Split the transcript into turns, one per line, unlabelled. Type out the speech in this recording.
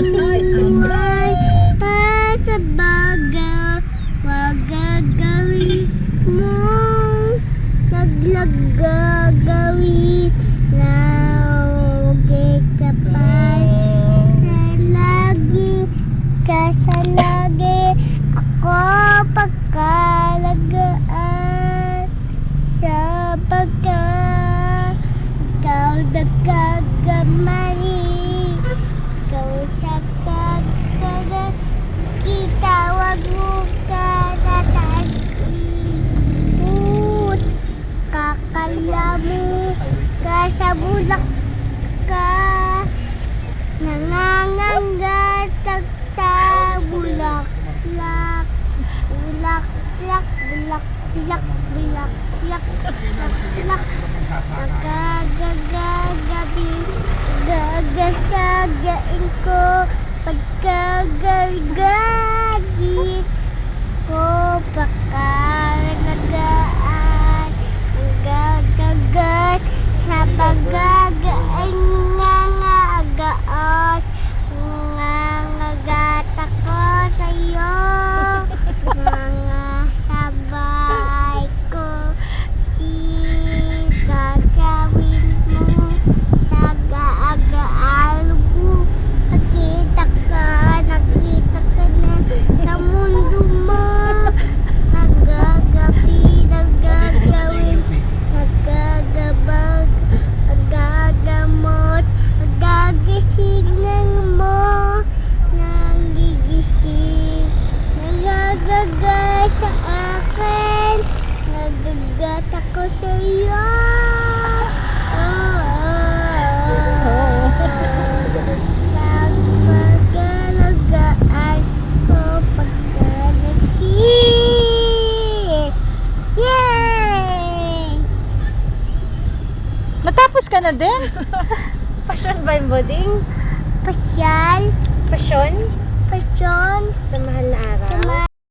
Buhay pa sa baga, wag gagawin mo, naglagagawin na okay ka pa sa lagi, ako pagkalagaan sa baga, ikaw nagkagamali, ikaw sa kagkaga, kita wag mo ka natasikot, kakala mo ka sa bulak ka, nangangangatag sa bulaklak, bulaklak, bulaklak, bulaklak, bulaklak, nagagagabi, gagasagain ko, pagkagalgagit ko, pakalagaan, gagagat, sa paggagaan nga agaat, ngagat ako sa'yo, mga sabay ko, gagawin mo sa gaagaal mo, nakita ka na sa mundo mo, nagagabi, nagagawin, nagagabag, nagagamot, nagagising mo, nagigising, nagagaga sa akin, nagagat ako sa'yo. Sa pagkalagaan ko, pagkalagit. Yay!
Natapos ka na din?
Pasyon ba yung boding?
Pasyal,
Pasyon?
pasyon,
Sa mahal na araw?
sa